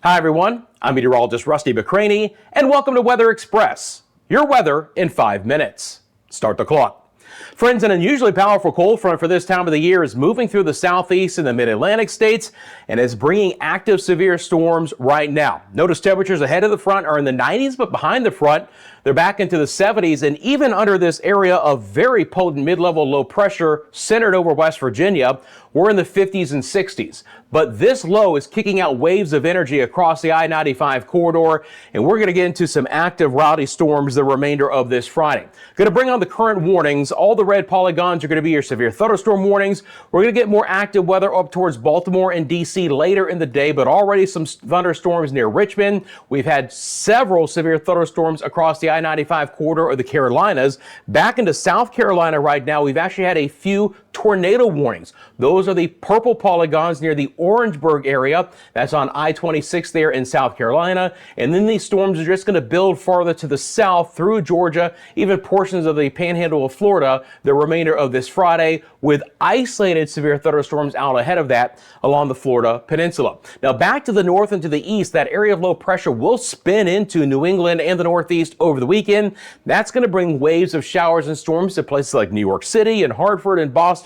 Hi everyone, I'm meteorologist Rusty McCranie, and welcome to Weather Express, your weather in 5 minutes. Start the clock. Friends, an unusually powerful cold front for this time of the year is moving through the southeast and the mid-Atlantic states and is bringing active severe storms right now. Notice temperatures ahead of the front are in the 90s, but behind the front, they're back into the 70s, and even under this area of very potent mid-level low pressure centered over West Virginia, we're in the 50s and 60s. But this low is kicking out waves of energy across the I-95 corridor, and we're going to get into some active rowdy storms the remainder of this Friday. Going to bring on the current warnings. All the red polygons are going to be your severe thunderstorm warnings. We're going to get more active weather up towards Baltimore and D.C. later in the day, but already some thunderstorms near Richmond. We've had several severe thunderstorms across the I-95 corridor of the Carolinas. Back into South Carolina right now, we've actually had a few tornado warnings. Those are the purple polygons near the Orangeburg area. That's on I-26 there in South Carolina. And then these storms are just going to build farther to the south through Georgia, even portions of the panhandle of Florida, the remainder of this Friday, with isolated severe thunderstorms out ahead of that along the Florida peninsula. Now back to the north and to the east, that area of low pressure will spin into New England and the Northeast over the weekend. That's going to bring waves of showers and storms to places like New York City and Hartford and Boston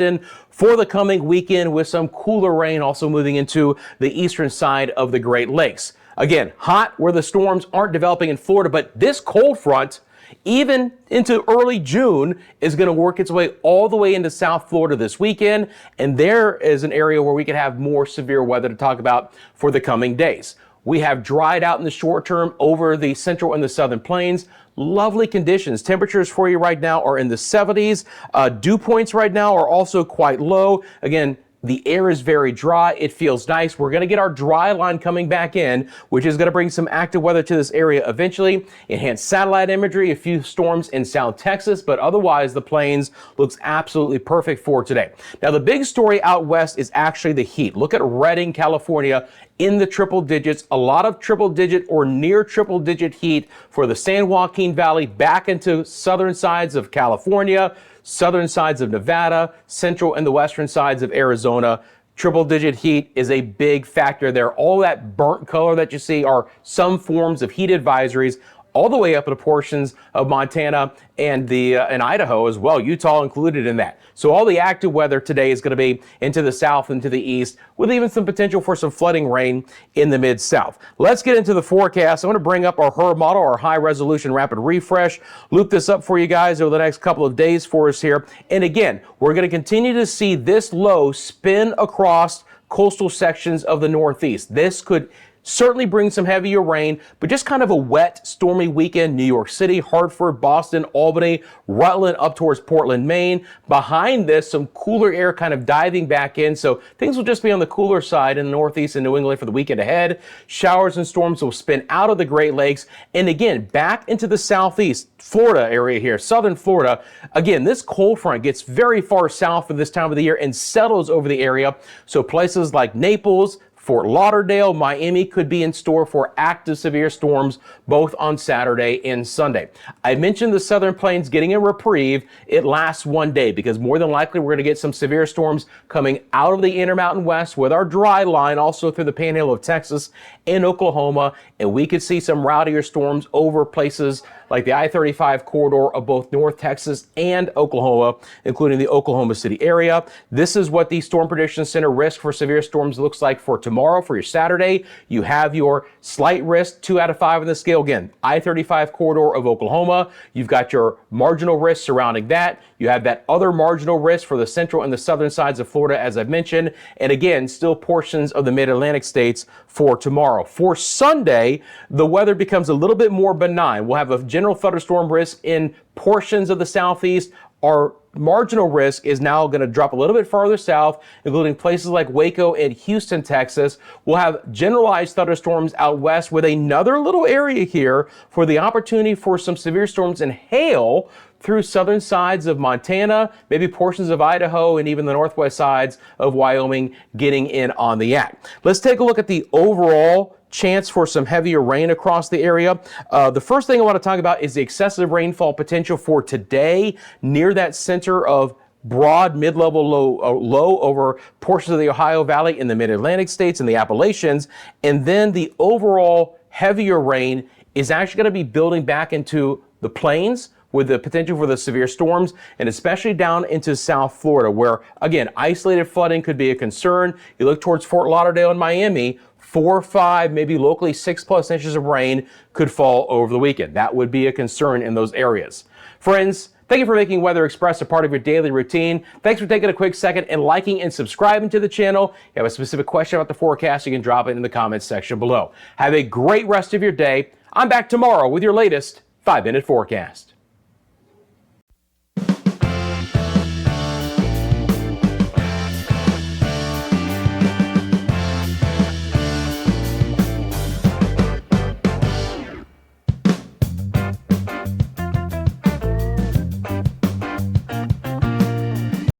for the coming weekend, with some cooler rain also moving into the eastern side of the Great Lakes. Again, hot where the storms aren't developing in Florida, but this cold front, even into early June, is going to work its way all the way into South Florida this weekend. And there is an area where we could have more severe weather to talk about for the coming days. We have dried out in the short term over the central and the southern plains. Lovely conditions. Temperatures for you right now are in the 70s. Dew points right now are also quite low. Again, the air is very dry. It feels nice. We're going to get our dry line coming back in, which is going to bring some active weather to this area eventually. Enhanced satellite imagery, a few storms in South Texas, but otherwise the plains looks absolutely perfect for today. Now, the big story out west is actually the heat. Look at Redding, California, in the triple digits, a lot of triple digit or near triple digit heat for the San Joaquin Valley, back into southern sides of California, southern sides of Nevada, central and the western sides of Arizona. Triple digit heat is a big factor there. All that burnt color that you see are some forms of heat advisories, all the way up to portions of Montana and Idaho as well, Utah included in that. So all the active weather today is going to be into the south and to the east, with even some potential for some flooding rain in the mid-south. Let's get into the forecast. I'm going to bring up our HRRR model, our high resolution rapid refresh, loop this up for you guys over the next couple of days for us here. And again, we're going to continue to see this low spin across coastal sections of the Northeast. This could certainly bring some heavier rain, but just kind of a wet, stormy weekend. New York City, Hartford, Boston, Albany, Rutland, up towards Portland, Maine. Behind this, some cooler air kind of diving back in, so things will just be on the cooler side in the Northeast and New England for the weekend ahead. Showers and storms will spin out of the Great Lakes, and again, back into the Southeast, Florida area here, southern Florida. Again, this cold front gets very far south for this time of the year and settles over the area, so places like Naples, Fort Lauderdale, Miami could be in store for active severe storms both on Saturday and Sunday. I mentioned the southern plains getting a reprieve. It lasts one day because more than likely we're going to get some severe storms coming out of the Intermountain West with our dry line also through the panhandle of Texas and Oklahoma, and we could see some rowdier storms over places like the I-35 corridor of both North Texas and Oklahoma, including the Oklahoma City area. This is what the Storm Prediction Center risk for severe storms looks like for tomorrow. For your Saturday, you have your slight risk, 2 out of 5 on the scale. Again, I-35 corridor of Oklahoma. You've got your marginal risk surrounding that. You have that other marginal risk for the central and the southern sides of Florida, as I've mentioned. And again, still portions of the mid-Atlantic states for tomorrow. For Sunday, the weather becomes a little bit more benign. We'll have a general thunderstorm risk in portions of the southeast. Our marginal risk is now going to drop a little bit farther south, including places like Waco and Houston, Texas. We'll have generalized thunderstorms out west with another little area here for the opportunity for some severe storms and hail through southern sides of Montana, maybe portions of Idaho, and even the northwest sides of Wyoming getting in on the act. Let's take a look at the overall chance for some heavier rain across the area. The first thing I want to talk about is the excessive rainfall potential for today near that center of broad mid-level low over portions of the Ohio Valley in the mid-Atlantic states and the Appalachians. And then the overall heavier rain is actually going to be building back into the plains with the potential for the severe storms, and especially down into South Florida, where, again, isolated flooding could be a concern. You look towards Fort Lauderdale and Miami, 4, 5, maybe locally 6+ inches of rain could fall over the weekend. That would be a concern in those areas. Friends, thank you for making Weather Express a part of your daily routine. Thanks for taking a quick second and liking and subscribing to the channel. If you have a specific question about the forecast, you can drop it in the comments section below. Have a great rest of your day. I'm back tomorrow with your latest 5-minute forecast.